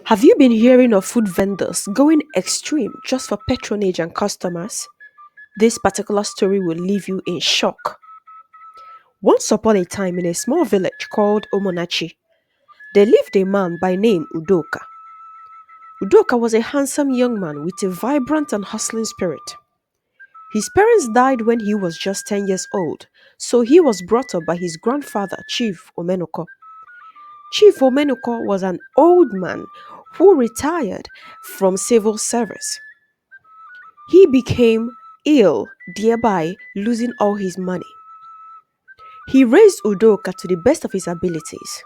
Have you been hearing of food vendors going extreme just for patronage and customers? This particular story will leave you in shock. Once upon a time in a small village called Omonachi, there lived a man by name Udoka. Udoka was a handsome young man with a vibrant and hustling spirit. His parents died when he was just 10 years old, so he was brought up by his grandfather, Chief Omenoko. Chief Omenoko was an old man who retired from civil service. He became ill, thereby losing all his money. He raised Udoka to the best of his abilities.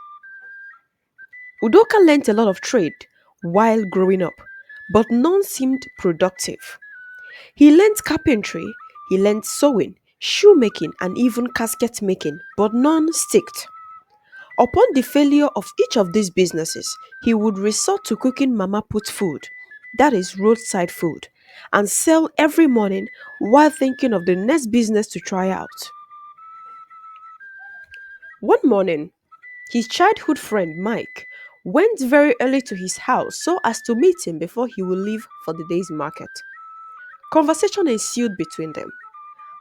Udoka learnt a lot of trade while growing up, but none seemed productive. He learnt carpentry, he learnt sewing, shoemaking, and even casket making, but none sticked. Upon the failure of each of these businesses, he would resort to cooking mama put food, that is roadside food, and sell every morning while thinking of the next business to try out. One morning, his childhood friend Mike went very early to his house so as to meet him before he would leave for the day's market. Conversation ensued between them.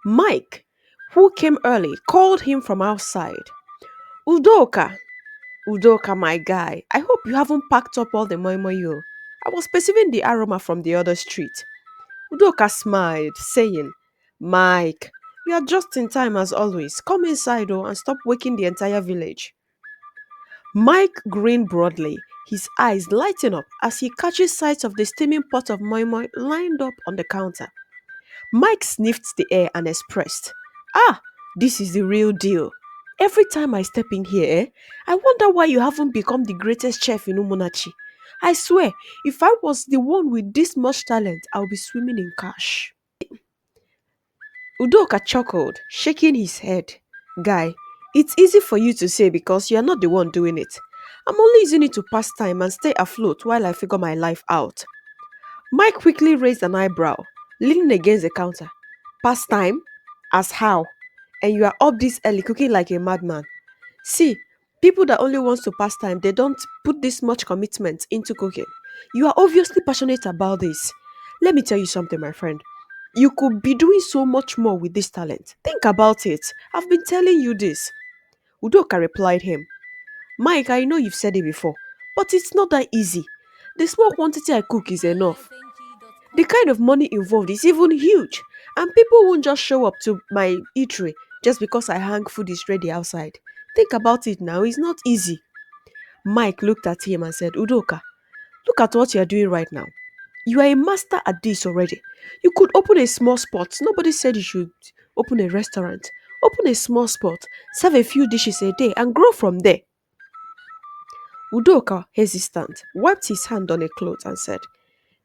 Mike, who came early, called him from outside. Udoka, Udoka, my guy, I hope you haven't packed up all the moimoyo. I was perceiving the aroma from the other street. Udoka smiled, saying, Mike, we are just in time as always. Come inside and stop waking the entire village. Mike grinned broadly, his eyes lighting up as he catches sight of the steaming pot of moi lined up on the counter. Mike sniffed the air and expressed, Ah, this is the real deal. Every time I step in here, I wonder why you haven't become the greatest chef in Umunachi. I swear, if I was the one with this much talent, I'll be swimming in cash. Udoka chuckled, shaking his head. Guy, it's easy for you to say because you're not the one doing it. I'm only using it to pass time and stay afloat while I figure my life out. Mike quickly raised an eyebrow, leaning against the counter. Pass time? As how? And you are up this early cooking like a madman. See, people that only wants to pass time, they don't put this much commitment into cooking. You are obviously passionate about this. Let me tell you something, my friend. You could be doing so much more with this talent. Think about it. I've been telling you this. Udoka replied him, Mike, I know you've said it before, but it's not that easy. The small quantity I cook is enough. The kind of money involved is even huge, and people won't just show up to my eatery just because I hang food is ready outside. Think about it now, it's not easy. Mike looked at him and said, Udoka, look at what you're doing right now. You are a master at this already. You could open a small spot. Nobody said you should open a restaurant. Open a small spot, serve a few dishes a day, and grow from there. Udoka, hesitant, wiped his hand on a cloth and said,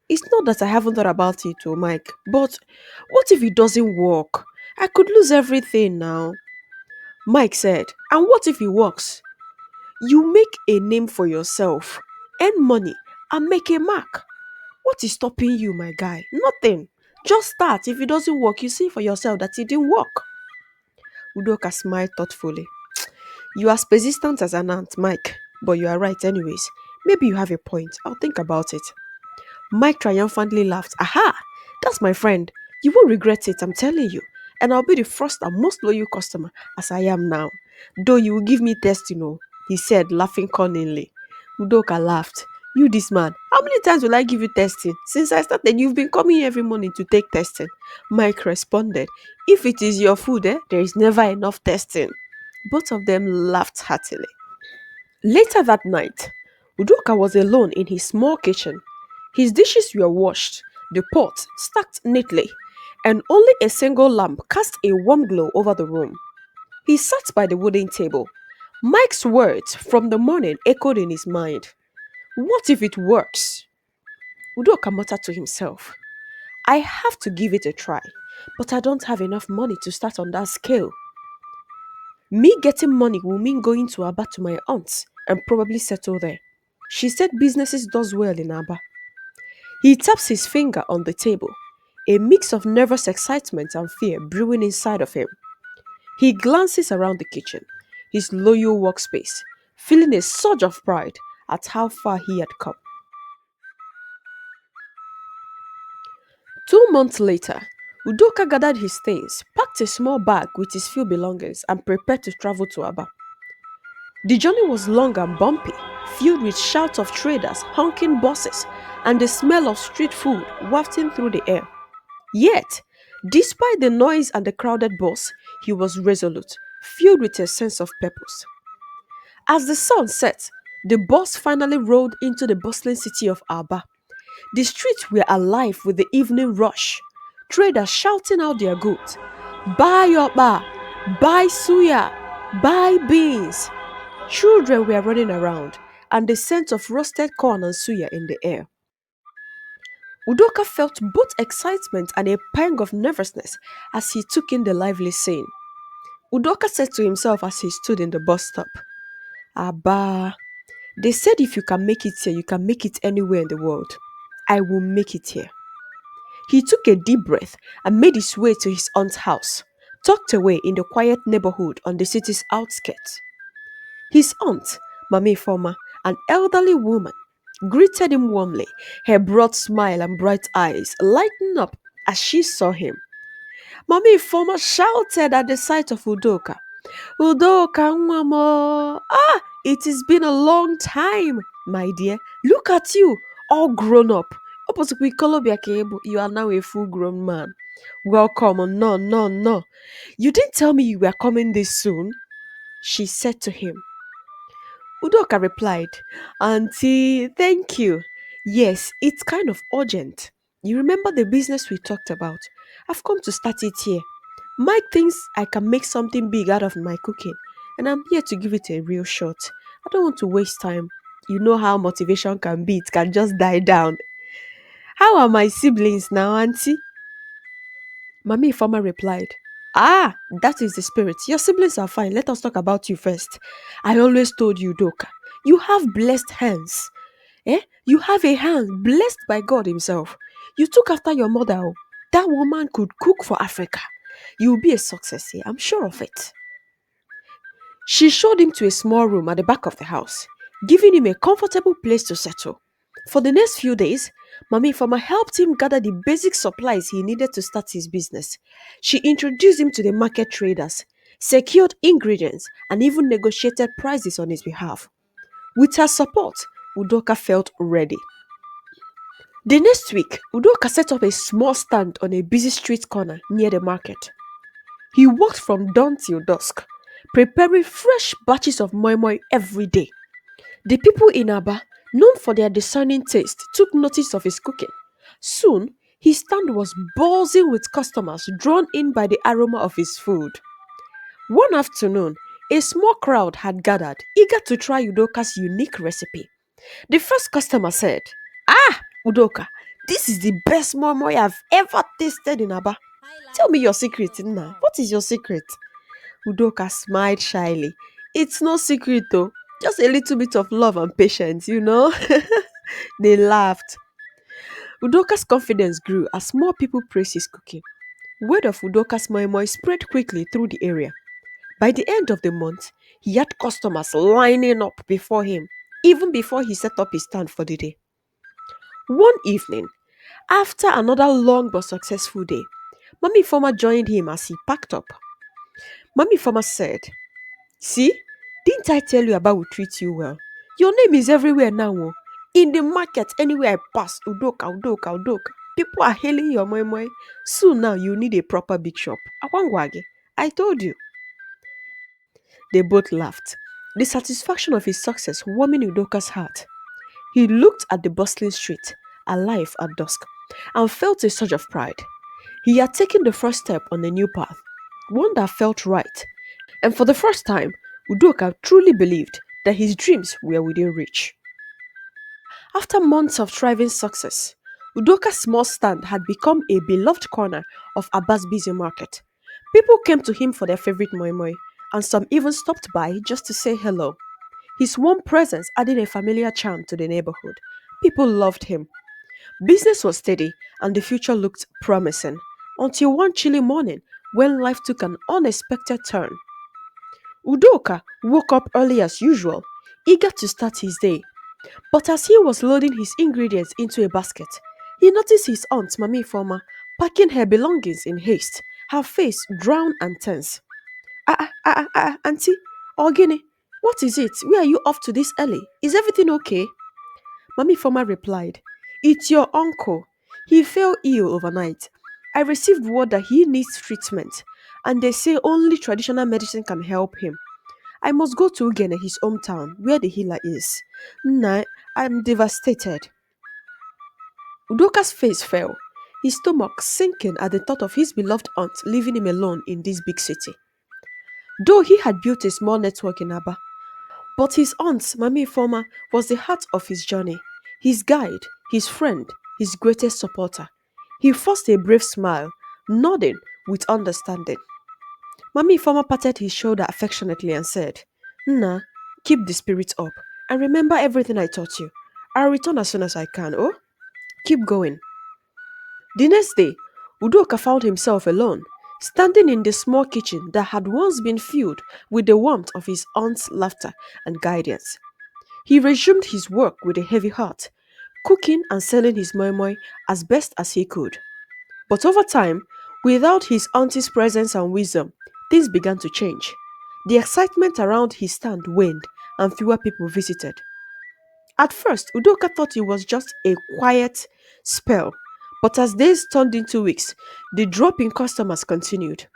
It's not that I haven't thought about it, oh Mike, but what if it doesn't work? I could lose everything now. Mike said, And what if it works? You make a name for yourself, earn money, and make a mark. What is stopping you, my guy? Nothing. Just start. If it doesn't work, you see for yourself that it didn't work. Udoka smiled thoughtfully. You are as persistent as an ant, Mike, but you are right anyways. Maybe you have a point. I'll think about it. Mike triumphantly laughed. Aha! That's my friend. You won't regret it, I'm telling you. And I'll be the first and most loyal customer as I am now. Though you will give me testing, he said, laughing cunningly. Udoka laughed. You this man, how many times will I give you testing? Since I started, you've been coming every morning to take testing. Mike responded, If it is your food, there is never enough testing. Both of them laughed heartily. Later that night, Udoka was alone in his small kitchen. His dishes were washed, the pots stacked neatly, and only a single lamp cast a warm glow over the room. He sat by the wooden table. Mike's words from the morning echoed in his mind. What if it works? Udoka muttered to himself. I have to give it a try, but I don't have enough money to start on that scale. Me getting money will mean going to Aba to my aunt's and probably settle there. She said businesses does well in Aba. He taps his finger on the table, a mix of nervous excitement and fear brewing inside of him. He glances around the kitchen, his loyal workspace, feeling a surge of pride at how far he had come. 2 months later, Udoka gathered his things, packed a small bag with his few belongings, and prepared to travel to Aba. The journey was long and bumpy, filled with shouts of traders, honking buses, and the smell of street food wafting through the air. Yet, despite the noise and the crowded bus, he was resolute, filled with a sense of purpose. As the sun set, the bus finally rolled into the bustling city of Aba. The streets were alive with the evening rush. Traders shouting out their goods. Buy yoba, buy suya, buy beans. Children were running around, and the scent of roasted corn and suya in the air. Udoka felt both excitement and a pang of nervousness as he took in the lively scene. Udoka said to himself as he stood in the bus stop, Abba, they said if you can make it here, you can make it anywhere in the world. I will make it here. He took a deep breath and made his way to his aunt's house, tucked away in the quiet neighborhood on the city's outskirts. His aunt, Mami Forma, an elderly woman, greeted him warmly, her broad smile and bright eyes lighting up as she saw him. Mami Forma shouted at the sight of Udoka. Udoka, Nwamo! Ah, it has been a long time, my dear. Look at you, all grown up. You are now a full grown man. Welcome, no, no, no. You didn't tell me you were coming this soon, she said to him. Udoka replied, Auntie, thank you. Yes, it's kind of urgent. You remember the business we talked about? I've come to start it here. Mike thinks I can make something big out of my cooking, and I'm here to give it a real shot. I don't want to waste time. You know how motivation can be, it can just die down. How are my siblings now, Auntie? Mami Ifama replied, Ah, that is the spirit. Your siblings are fine. Let us talk about you first. I always told you, Doka, you have blessed hands. You have a hand blessed by God Himself. You took after your mother. Oh. That woman could cook for Africa. You will be a success here. I'm sure of it. She showed him to a small room at the back of the house, giving him a comfortable place to settle. For the next few days, Mami Farmer helped him gather the basic supplies he needed to start his business. She introduced him to the market traders, secured ingredients, and even negotiated prices on his behalf. With her support, Udoka felt ready. The next week, Udoka set up a small stand on a busy street corner near the market. He worked from dawn till dusk, preparing fresh batches of moi moi every day. The people in Aba, known for their discerning taste, took notice of his cooking. Soon, his stand was buzzing with customers drawn in by the aroma of his food. One afternoon, a small crowd had gathered, eager to try Udoka's unique recipe. The first customer said, Ah, Udoka, this is the best moi moi I've ever tasted in Aba. Tell me your secret, Nna. What is your secret? Udoka smiled shyly. It's no secret though. Just a little bit of love and patience, you know? They laughed. Udoka's confidence grew as more people praised his cooking. Word of Udoka's moi moi spread quickly through the area. By the end of the month, he had customers lining up before him, even before he set up his stand for the day. One evening, after another long but successful day, Mommy Farmer joined him as he packed up. Mommy Farmer said, See, didn't I tell you about will treat you well? Your name is everywhere now. Oh. In the market, anywhere I pass, Udoka, Udoka, Udoka. People are hailing your moi moi. Soon now you need a proper big shop. Awangwage, I told you. They both laughed, the satisfaction of his success warming Udoka's heart. He looked at the bustling street, alive at dusk, and felt a surge of pride. He had taken the first step on a new path, one that felt right, and for the first time, Udoka truly believed that his dreams were within reach. After months of thriving success, Udoka's small stand had become a beloved corner of Aba's busy market. People came to him for their favorite moi moi, and some even stopped by just to say hello. His warm presence added a familiar charm to the neighborhood. People loved him. Business was steady, and the future looked promising, until one chilly morning when life took an unexpected turn. Udoka woke up early as usual, eager to start his day. But as he was loading his ingredients into a basket, He noticed his aunt, Mami Former, packing her belongings in haste, her face drawn and tense. Auntie, Ogini, what is it? Where are you off to this early? Is everything okay? Mami Former replied, It's your uncle. He fell ill overnight. I received word that he needs treatment, and they say only traditional medicine can help him. I must go to Ugene, his hometown, where the healer is. Nah, I'm devastated. Udoka's face fell, his stomach sinking at the thought of his beloved aunt leaving him alone in this big city. Though he had built a small network in Aba, but his aunt, Mami Ifoma, was the heart of his journey, his guide, his friend, his greatest supporter. He forced a brave smile, nodding with understanding. Mami Ifoma patted his shoulder affectionately and said, Nna, keep the spirit up and remember everything I taught you. I'll return as soon as I can, oh? Keep going. The next day, Udoka found himself alone, standing in the small kitchen that had once been filled with the warmth of his aunt's laughter and guidance. He resumed his work with a heavy heart, cooking and selling his moi as best as he could. But over time, without his auntie's presence and wisdom, things began to change. The excitement around his stand waned and fewer people visited. At first, Udoka thought it was just a quiet spell, but as days turned into weeks, the drop in customers continued.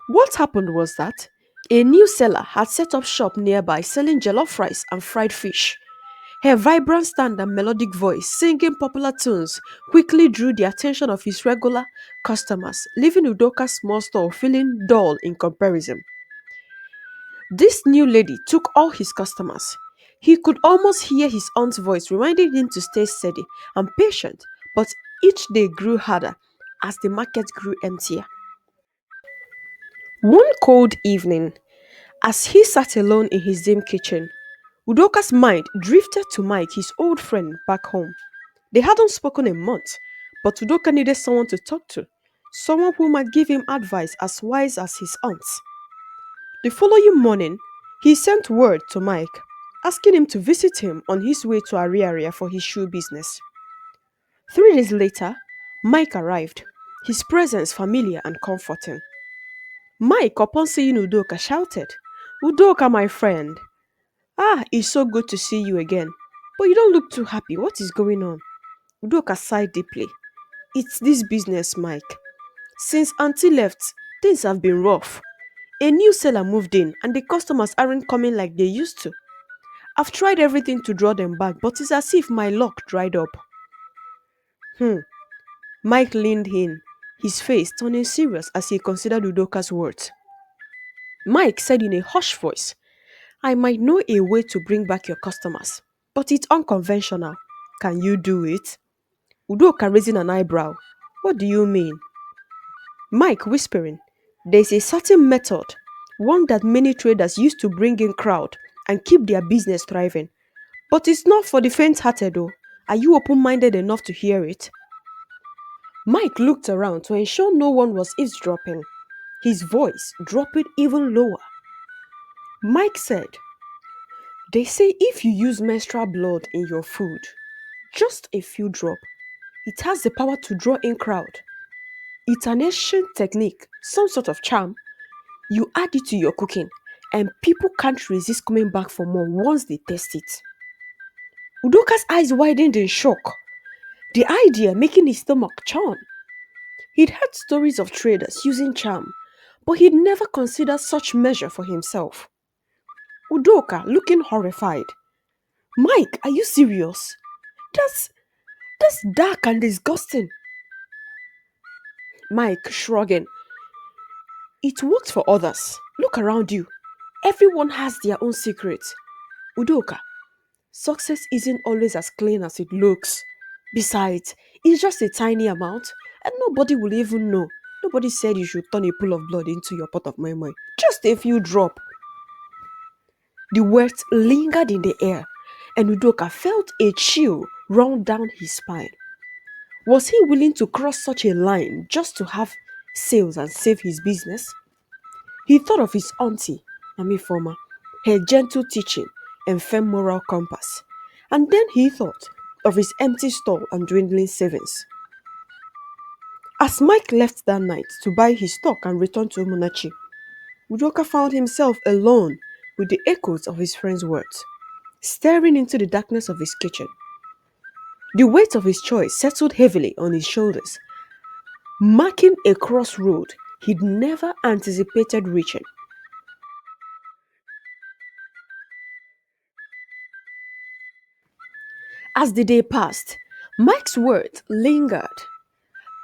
What happened was that a new seller had set up shop nearby selling jollof rice and fried fish. Her vibrant stand and melodic voice, singing popular tunes, quickly drew the attention of his regular customers, leaving Udoka's small store feeling dull in comparison. This new lady took all his customers. He could almost hear his aunt's voice reminding him to stay steady and patient, but each day grew harder as the market grew emptier. One cold evening, as he sat alone in his dim kitchen, Udoka's mind drifted to Mike, his old friend back home. They hadn't spoken in months, but Udoka needed someone to talk to, someone who might give him advice as wise as his aunts. The following morning, he sent word to Mike, asking him to visit him on his way to Ariaria for his shoe business. 3 days later, Mike arrived, his presence familiar and comforting. Mike, upon seeing Udoka, shouted, Udoka, my friend! Ah, it's so good to see you again. But you don't look too happy. What is going on? Udoka sighed deeply. It's this business, Mike. Since Auntie left, things have been rough. A new seller moved in and the customers aren't coming like they used to. I've tried everything to draw them back, but it's as if my luck dried up. Hmm. Mike leaned in, his face turning serious as he considered Udoka's words. Mike said in a hushed voice, I might know a way to bring back your customers, but it's unconventional. Can you do it? Udoka raising an eyebrow. What do you mean? Mike whispering, there's a certain method, one that many traders use to bring in crowd and keep their business thriving. But it's not for the faint-hearted though. Are you open-minded enough to hear it? Mike looked around to ensure no one was eavesdropping, his voice dropping even lower. Mike said, they say if you use menstrual blood in your food, just a few drops, it has the power to draw in crowd. It's an ancient technique, some sort of charm. You add it to your cooking, and people can't resist coming back for more once they taste it. Udoka's eyes widened in shock, the idea making his stomach churn. He'd heard stories of traders using charm, but he'd never considered such measure for himself. Udoka, looking horrified. Mike, are you serious? That's that's dark and disgusting. Mike, shrugging. It worked for others. Look around you. Everyone has their own secrets. Udoka, success isn't always as clean as it looks. Besides, it's just a tiny amount, and nobody will even know. Nobody said you should turn a pool of blood into your pot of moi. Just a few drop. The words lingered in the air, and Udoka felt a chill run down his spine. Was he willing to cross such a line just to have sales and save his business? He thought of his auntie, Mami Former, her gentle teaching and firm moral compass. And then he thought, of his empty stall and dwindling savings. As Mike left that night to buy his stock and return to Umunachi, Udoka found himself alone with the echoes of his friend's words, staring into the darkness of his kitchen. The weight of his choice settled heavily on his shoulders, marking a crossroad he'd never anticipated reaching. As the day passed, Mike's words lingered,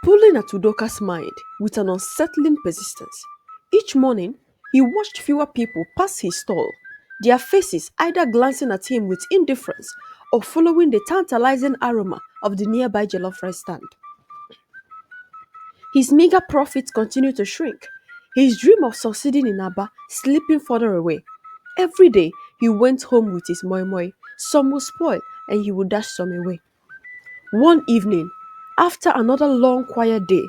pulling at Udoka's mind with an unsettling persistence. Each morning, he watched fewer people pass his stall, their faces either glancing at him with indifference or following the tantalizing aroma of the nearby jollof rice stand. His meager profits continued to shrink, his dream of succeeding in Aba slipping further away. Every day, he went home with his moi moi. Some would spoil and he would dash some away. One evening, after another long quiet day,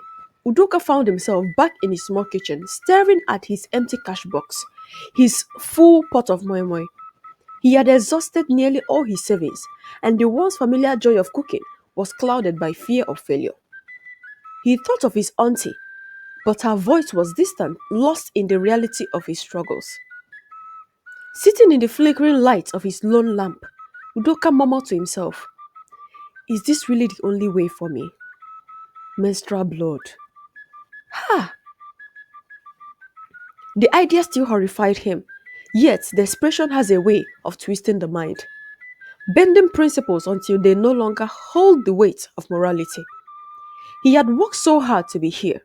Udoka found himself back in his small kitchen, staring at his empty cash box, his full pot of moi moi. He had exhausted nearly all his savings, and the once familiar joy of cooking was clouded by fear of failure. He thought of his auntie, but her voice was distant, lost in the reality of his struggles. Sitting in the flickering light of his lone lamp, Udoka murmured to himself, "Is this really the only way for me? Menstrual blood." Ha! The idea still horrified him, yet desperation has a way of twisting the mind, bending principles until they no longer hold the weight of morality. He had worked so hard to be here,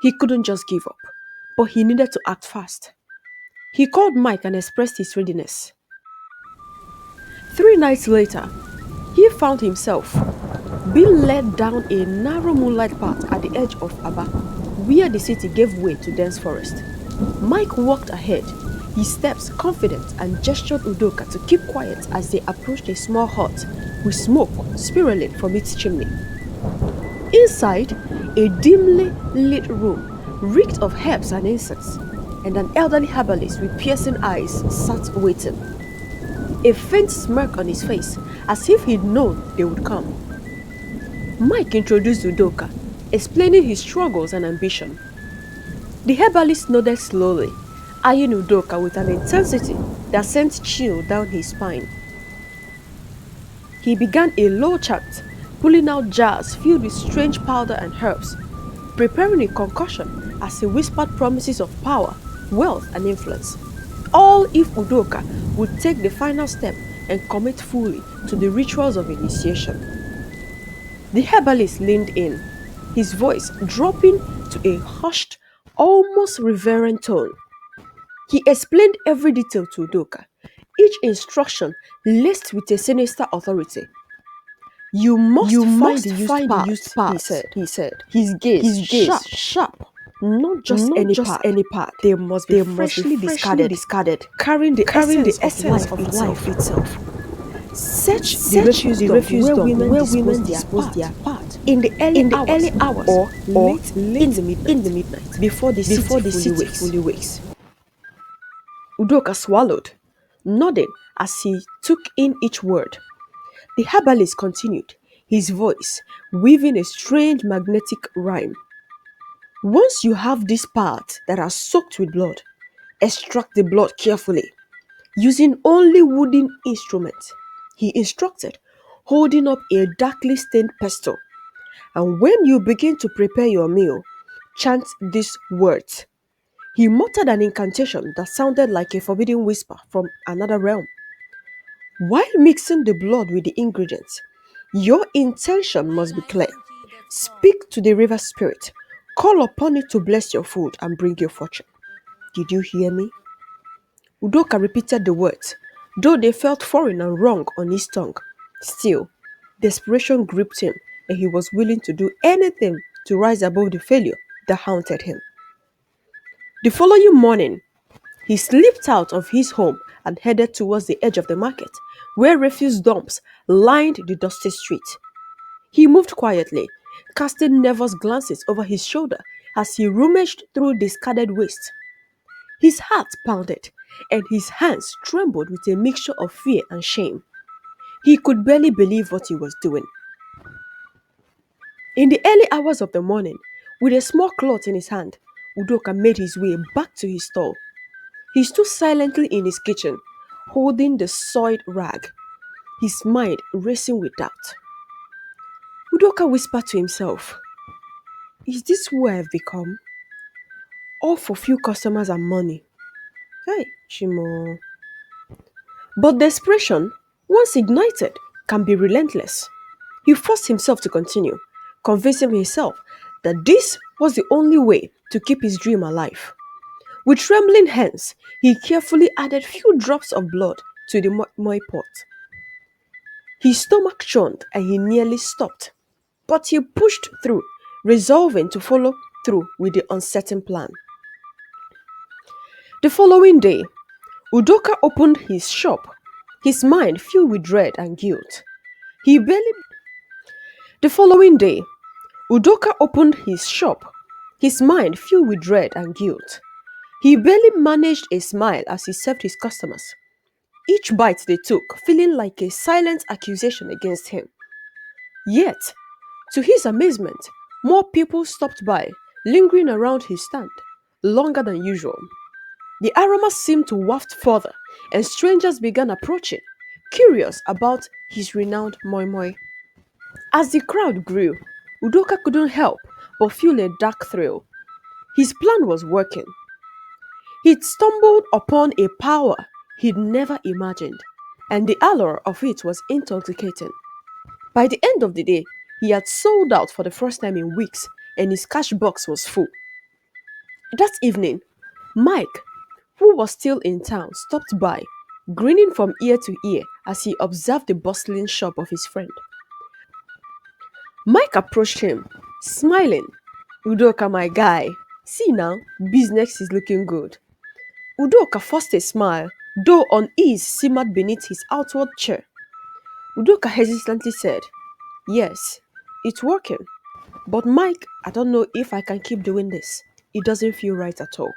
he couldn't just give up, but he needed to act fast. He called Mike and expressed his readiness. 3 nights later, he found himself being led down a narrow moonlight path at the edge of Aba, where the city gave way to dense forest. Mike walked ahead, his steps confident, and gestured Udoka to keep quiet as they approached a small hut with smoke spiraling from its chimney. Inside, a dimly lit room reeked of herbs and insects, and an elderly herbalist with piercing eyes sat waiting, a faint smirk on his face, as if he'd known they would come. Mike introduced Udoka, explaining his struggles and ambition. The herbalist nodded slowly, eyeing Udoka with an intensity that sent chill down his spine. He began a low chant, pulling out jars filled with strange powder and herbs, preparing a concoction as he whispered promises of power, wealth, and influence. All if Udoka would take the final step and commit fully to the rituals of initiation. The herbalist leaned in, his voice dropping to a hushed, almost reverent tone. He explained every detail to Udoka, each instruction laced with a sinister authority. "You must find the used part," he said. His gaze sharp. Not just any part. They must be freshly discarded, carrying the essence of life itself. Search the refuse dump where women dispose their part in the early hours or late in the midnight before the city fully wakes. Udoka swallowed, nodding as he took in each word. The herbalist continued, his voice weaving a strange magnetic rhyme. "Once you have these parts that are soaked with blood, extract the blood carefully, using only wooden instruments," he instructed, holding up a darkly stained pestle. "And when you begin to prepare your meal, chant these words." He muttered an incantation that sounded like a forbidden whisper from another realm. While mixing the blood with the ingredients, your intention must be clear. Speak to the river spirit, call upon it to bless your food and bring you fortune. Did you hear me? Udoka repeated the words, though they felt foreign and wrong on his tongue. Still, desperation gripped him, and he was willing to do anything to rise above the failure that haunted him. The following morning, he slipped out of his home and headed towards the edge of the market, where refuse dumps lined the dusty street. He moved quietly, casting nervous glances over his shoulder as he rummaged through discarded waste. His heart pounded, and his hands trembled with a mixture of fear and shame. He could barely believe what he was doing. In the early hours of the morning, with a small cloth in his hand, Udoka made his way back to his stall. He stood silently in his kitchen, holding the soiled rag, his mind racing with doubt. Udoka whispered to himself, "Is this who I have become? All for few customers and money." Hey, Chimo. But desperation, once ignited, can be relentless. He forced himself to continue, convincing himself that this was the only way to keep his dream alive. With trembling hands, he carefully added few drops of blood to the moi pot. His stomach churned and he nearly stopped. But he pushed through, resolving to follow through with the uncertain plan. The following day, Udoka opened his shop, his mind filled with dread and guilt. He barely The following day, Udoka opened his shop, his mind filled with dread and guilt. He barely managed a smile as he served his customers, each bite they took feeling like a silent accusation against him. Yet, to his amazement, more people stopped by, lingering around his stand, longer than usual. The aroma seemed to waft further, and strangers began approaching, curious about his renowned moi moi. As the crowd grew, Udoka couldn't help but feel a dark thrill. His plan was working. He'd stumbled upon a power he'd never imagined, and the allure of it was intoxicating. By the end of the day, he had sold out for the first time in weeks, and his cash box was full. That evening, Mike, who was still in town, stopped by, grinning from ear to ear as he observed the bustling shop of his friend. Mike approached him, smiling. "Udoka, my guy, see now, business is looking good." Udoka forced a smile, though unease simmered beneath his outward cheer. Udoka hesitantly said, "Yes, it's working. But Mike, I don't know if I can keep doing this. It doesn't feel right at all."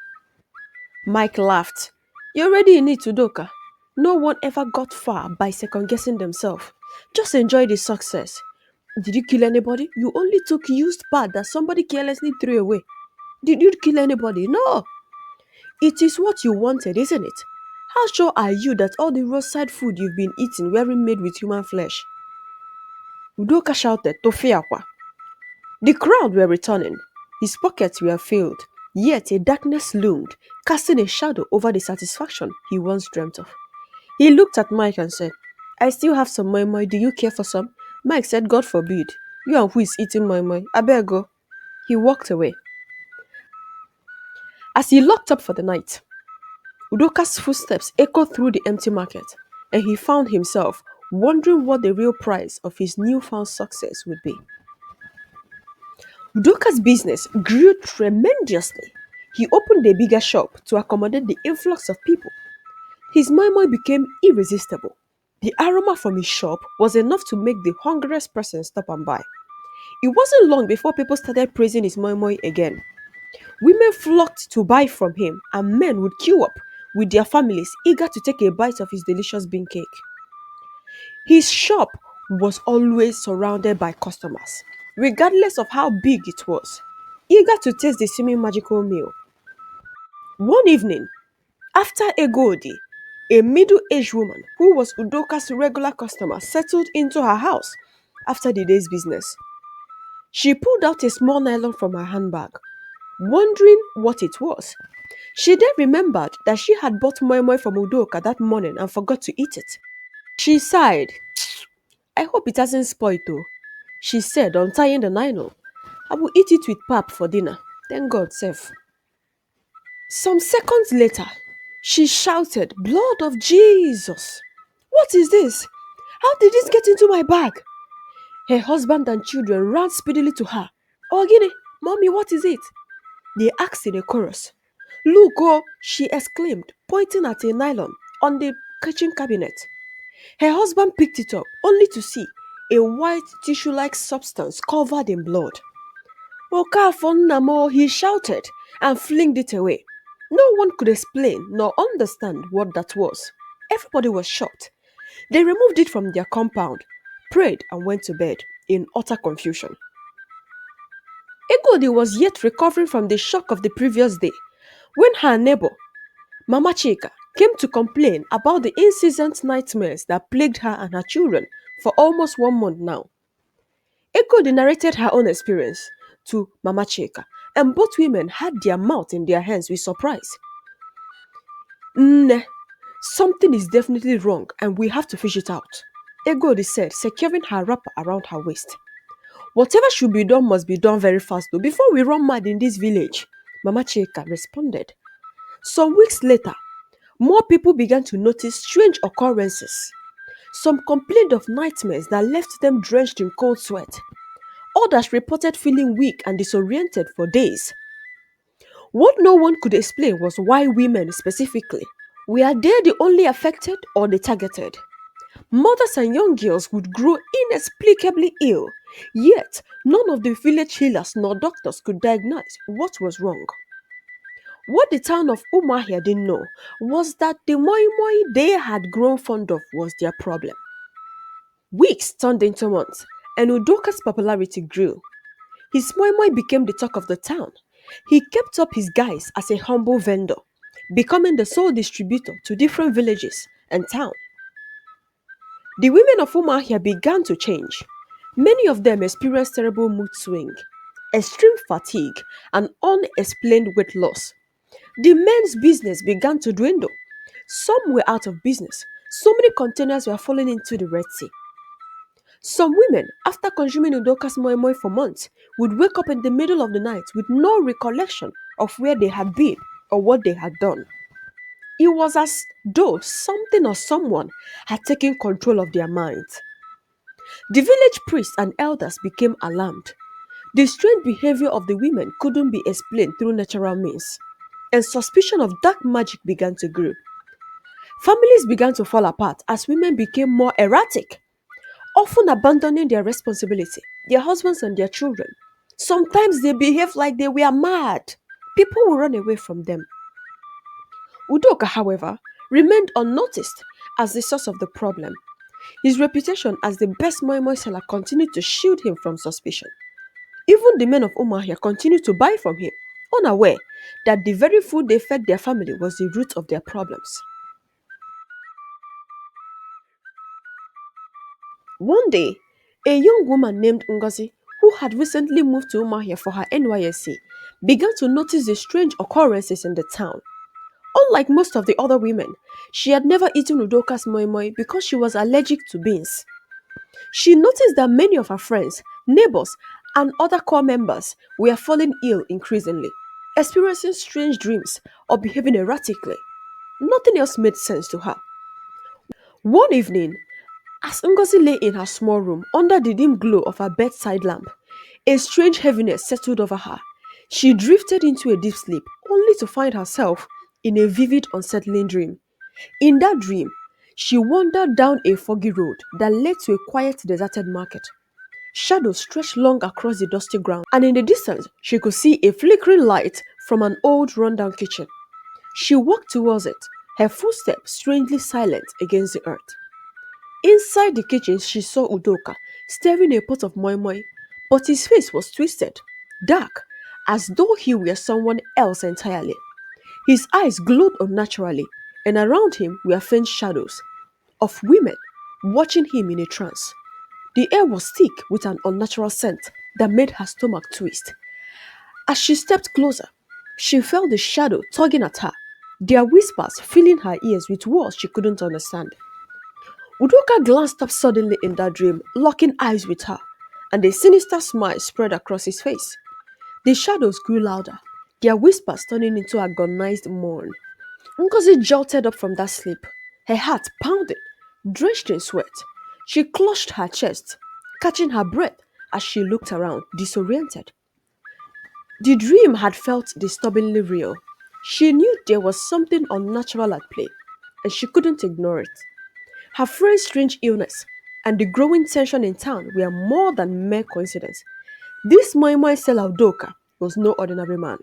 Mike laughed. "You're already in it, Udoka. No one ever got far by second guessing themselves. Just enjoy the success. Did you kill anybody? You only took used part that somebody carelessly threw away. Did you kill anybody? No. It is what you wanted, isn't it? How sure are you that all the roadside food you've been eating weren't made with human flesh?" Udoka shouted, "Tofiakwa." The crowd were returning. His pockets were filled, yet a darkness loomed, casting a shadow over the satisfaction he once dreamt of. He looked at Mike and said, "I still have some moi moi. Do you care for some?" Mike said, "God forbid. You and who is eating moi moi? I better go." He walked away. As he locked up for the night, Udoka's footsteps echoed through the empty market, and he found himself wondering what the real price of his newfound success would be. Udoka's business grew tremendously. He opened a bigger shop to accommodate the influx of people. His moi moi became irresistible. The aroma from his shop was enough to make the hungriest person stop and buy. It wasn't long before people started praising his moi moi again. Women flocked to buy from him, and men would queue up with their families eager to take a bite of his delicious bean cake. His shop was always surrounded by customers, regardless of how big it was, eager to taste the seeming magical meal. One evening, after Egodi, a middle-aged woman who was Udoka's regular customer settled into her house after the day's business. She pulled out a small nylon from her handbag, wondering what it was. She then remembered that she had bought moi moi from Udoka that morning and forgot to eat it. She sighed. "I hope it hasn't spoiled though," she said, untying the nylon. "I will eat it with pap for dinner. Thank God, safe." Some seconds later, she shouted, "Blood of Jesus! What is this? How did this get into my bag?" Her husband and children ran speedily to her. "Oh, Guinea, Mommy, what is it?" they asked in a chorus. "Look, oh," she exclaimed, pointing at a nylon on the kitchen cabinet. Her husband picked it up, only to see a white tissue-like substance covered in blood. "Okafon Namo," he shouted and flinged it away. No one could explain nor understand what that was. Everybody was shocked. They removed it from their compound, prayed, and went to bed in utter confusion. Egodi was yet recovering from the shock of the previous day when her neighbor, Mama Chika, came to complain about the incessant nightmares that plagued her and her children for almost 1 month now. Egodi narrated her own experience to Mama Chika, and both women had their mouth in their hands with surprise. Nne, something is definitely wrong and we have to fish it out, Egodi said, securing her wrapper around her waist. Whatever should be done must be done very fast though, before we run mad in this village, Mama Chika responded. Some weeks later, more people began to notice strange occurrences. Some complained of nightmares that left them drenched in cold sweat. Others reported feeling weak and disoriented for days. What no one could explain was why women specifically. Were they the only affected or the targeted? Mothers and young girls would grow inexplicably ill, yet none of the village healers nor doctors could diagnose what was wrong. What the town of Umahia didn't know was that the moi moi they had grown fond of was their problem. Weeks turned into months, and Udoka's popularity grew. His moi moi became the talk of the town. He kept up his guise as a humble vendor, becoming the sole distributor to different villages and towns. The women of Umahia began to change. Many of them experienced terrible mood swing, extreme fatigue, and unexplained weight loss. The men's business began to dwindle. Some were out of business. So many containers were falling into the Red Sea. Some women, after consuming Udoka's moi moi for months, would wake up in the middle of the night with no recollection of where they had been or what they had done. It was as though something or someone had taken control of their minds. The village priests and elders became alarmed. The strange behavior of the women couldn't be explained through natural means, and suspicion of dark magic began to grow. Families began to fall apart as women became more erratic, often abandoning their responsibility, their husbands and their children. Sometimes they behaved like they were mad. People would run away from them. Udoka, however, remained unnoticed as the source of the problem. His reputation as the best moi moi seller continued to shield him from suspicion. Even the men of Umahia continued to buy from him, unaware that the very food they fed their family was the root of their problems. One day, a young woman named Ngozi, who had recently moved to Umahia for her NYSC, began to notice the strange occurrences in the town. Unlike most of the other women, she had never eaten Udoka's moi moi because she was allergic to beans. She noticed that many of her friends, neighbors, and other core members were falling ill increasingly, experiencing strange dreams or behaving erratically. Nothing else made sense to her. One evening, as Ngozi lay in her small room under the dim glow of her bedside lamp, a strange heaviness settled over her. She drifted into a deep sleep, only to find herself in a vivid, unsettling dream. In that dream, she wandered down a foggy road that led to a quiet, deserted market. Shadows stretched long across the dusty ground, and in the distance, she could see a flickering light from an old, rundown kitchen. She walked towards it, her footsteps strangely silent against the earth. Inside the kitchen, she saw Udoka stirring a pot of moi moi, but his face was twisted, dark, as though he were someone else entirely. His eyes glowed unnaturally, and around him were faint shadows of women watching him in a trance. The air was thick with an unnatural scent that made her stomach twist. As she stepped closer, she felt the shadow tugging at her, their whispers filling her ears with words she couldn't understand. Udoka glanced up suddenly in that dream, locking eyes with her, and a sinister smile spread across his face. The shadows grew louder, their whispers turning into agonized mourn. Ngozi jolted up from that sleep, her heart pounding, drenched in sweat. She clutched her chest, catching her breath as she looked around, disoriented. The dream had felt disturbingly real. She knew there was something unnatural at play, and she couldn't ignore it. Her friend's strange illness and the growing tension in town were more than mere coincidence. This Moi Moi seller Udoka was no ordinary man.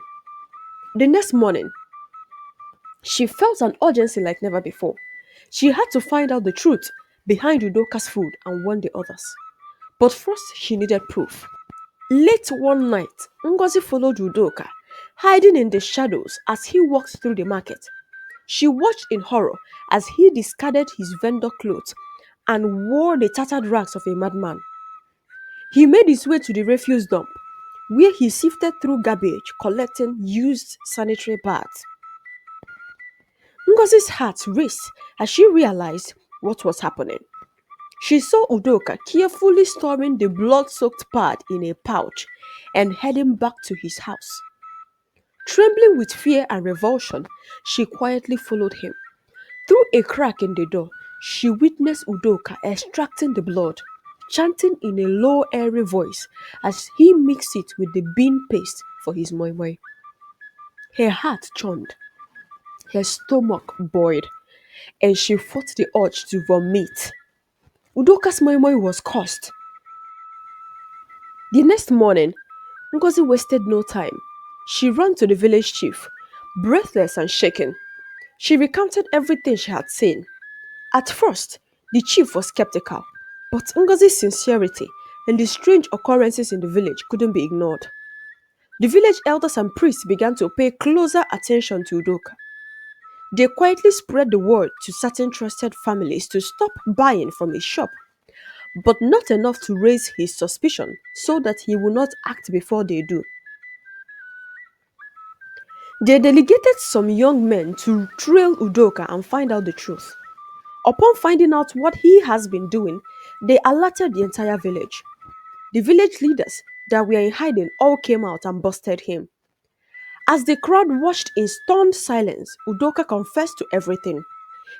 The next morning, she felt an urgency like never before. She had to find out the truth behind Udoka's food and warned the others. But first, she needed proof. Late one night, Ngozi followed Udoka, hiding in the shadows as he walked through the market. She watched in horror as he discarded his vendor clothes and wore the tattered rags of a madman. He made his way to the refuse dump, where he sifted through garbage collecting used sanitary pads. Ngozi's heart raced as she realized what was happening. She saw Udoka carefully storing the blood-soaked pad in a pouch and heading back to his house. Trembling with fear and revulsion, she quietly followed him. Through a crack in the door, she witnessed Udoka extracting the blood, chanting in a low, airy voice as he mixed it with the bean paste for his moi moi. Her heart churned, her stomach boiled, and she fought the urge to vomit. Udoka's moi moi was cursed. The next morning, Ngozi wasted no time. She ran to the village chief, breathless and shaken. She recounted everything she had seen. At first, the chief was skeptical, but Ngozi's sincerity and the strange occurrences in the village couldn't be ignored. The village elders and priests began to pay closer attention to Udoka. They quietly spread the word to certain trusted families to stop buying from his shop, but not enough to raise his suspicion so that he will not act before they do. They delegated some young men to trail Udoka and find out the truth. Upon finding out what he has been doing, they alerted the entire village. The village leaders that were in hiding all came out and busted him. As the crowd watched in stunned silence, Udoka confessed to everything.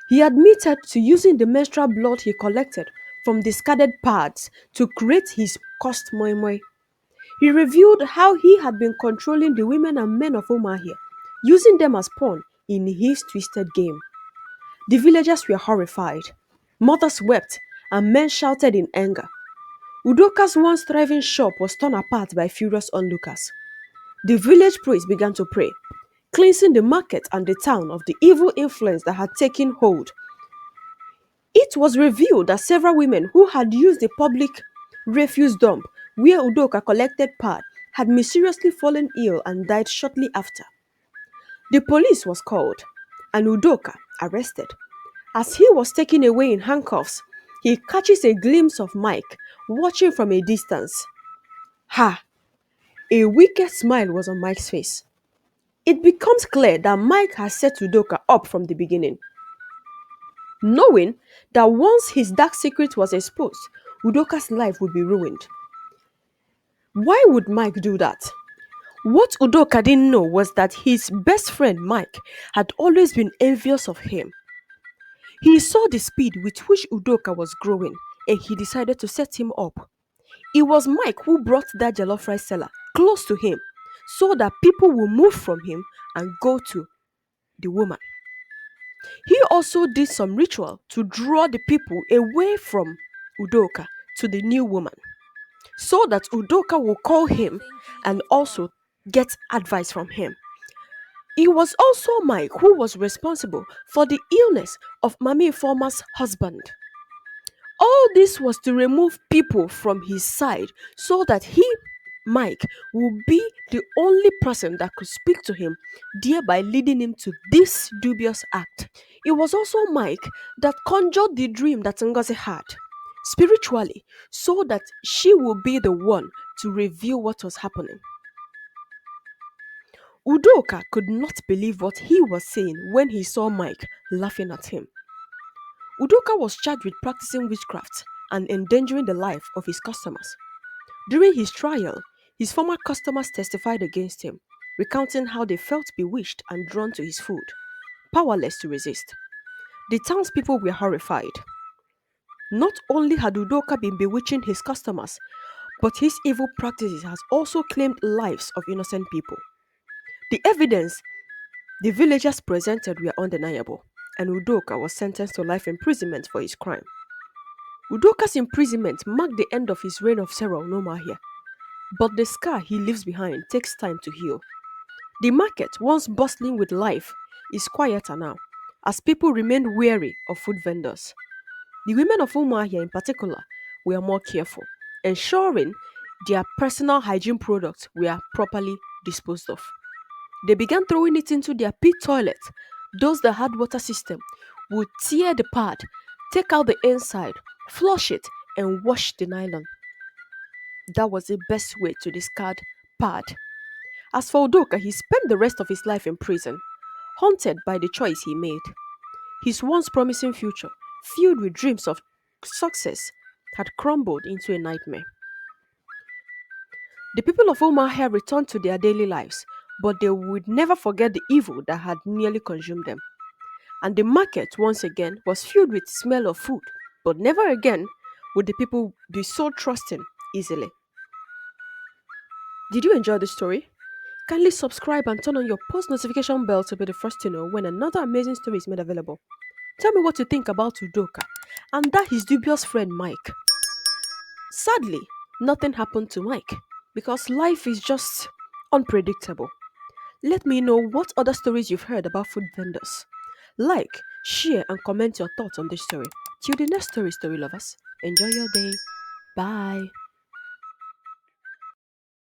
He admitted to using the menstrual blood he collected from discarded pads to create his cursed moi moi. He revealed how he had been controlling the women and men of Omahia, using them as pawn in his twisted game. The villagers were horrified. Mothers wept and men shouted in anger. Udoka's once thriving shop was torn apart by furious onlookers. The village priests began to pray, cleansing the market and the town of the evil influence that had taken hold. It was revealed that several women who had used the public refuse dump where Udoka collected pad had mysteriously fallen ill and died shortly after. The police was called and Udoka arrested. As he was taken away in handcuffs, he catches a glimpse of Mike watching from a distance. Ha! A wicked smile was on Mike's face. It becomes clear that Mike has set Udoka up from the beginning. Knowing that once his dark secret was exposed, Udoka's life would be ruined. Why would Mike do that? What Udoka didn't know was that his best friend Mike had always been envious of him. He saw the speed with which Udoka was growing and he decided to set him up. It was Mike who brought that jollof rice seller close to him so that people will move from him and go to the woman. He also did some ritual to draw the people away from Udoka to the new woman so that Udoka will call him and also get advice from him. It was also Mike who was responsible for the illness of Mami Informer's husband. All this was to remove people from his side so that he, Mike, will be the only person that could speak to him, thereby leading him to this dubious act. It was also Mike that conjured the dream that Ngozi had, spiritually, so that she will be the one to reveal what was happening. Udoka could not believe what he was seeing when he saw Mike laughing at him. Udoka was charged with practicing witchcraft and endangering the life of his customers. During his trial, his former customers testified against him, recounting how they felt bewitched and drawn to his food, powerless to resist. The townspeople were horrified. Not only had Udoka been bewitching his customers, but his evil practices has also claimed lives of innocent people. The evidence the villagers presented were undeniable, and Udoka was sentenced to life imprisonment for his crime. Udoka's imprisonment marked the end of his reign of terror no more here, but the scar he leaves behind takes time to heal. The market, once bustling with life, is quieter now, as people remain wary of food vendors. The women of Umuahia in particular were more careful, ensuring their personal hygiene products were properly disposed of. They began throwing it into their pit toilets. Those that had water system would tear the pad, take out the inside, flush it, and wash the nylon. That was the best way to discard pad. As for Udoka, he spent the rest of his life in prison, haunted by the choice he made. His once promising future, filled with dreams of success, had crumbled into a nightmare. The people of Omaha returned to their daily lives, but they would never forget the evil that had nearly consumed them. And the market, once again, was filled with smell of food, but never again would the people be so trusting easily. Did you enjoy the story? Kindly subscribe and turn on your post notification bell to be the first to know when another amazing story is made available. Tell me what you think about Udoka and that his dubious friend Mike. Sadly, nothing happened to Mike because life is just unpredictable. Let me know what other stories you've heard about food vendors. Like, share, and comment your thoughts on this story. Till the next story, story lovers. Enjoy your day. Bye.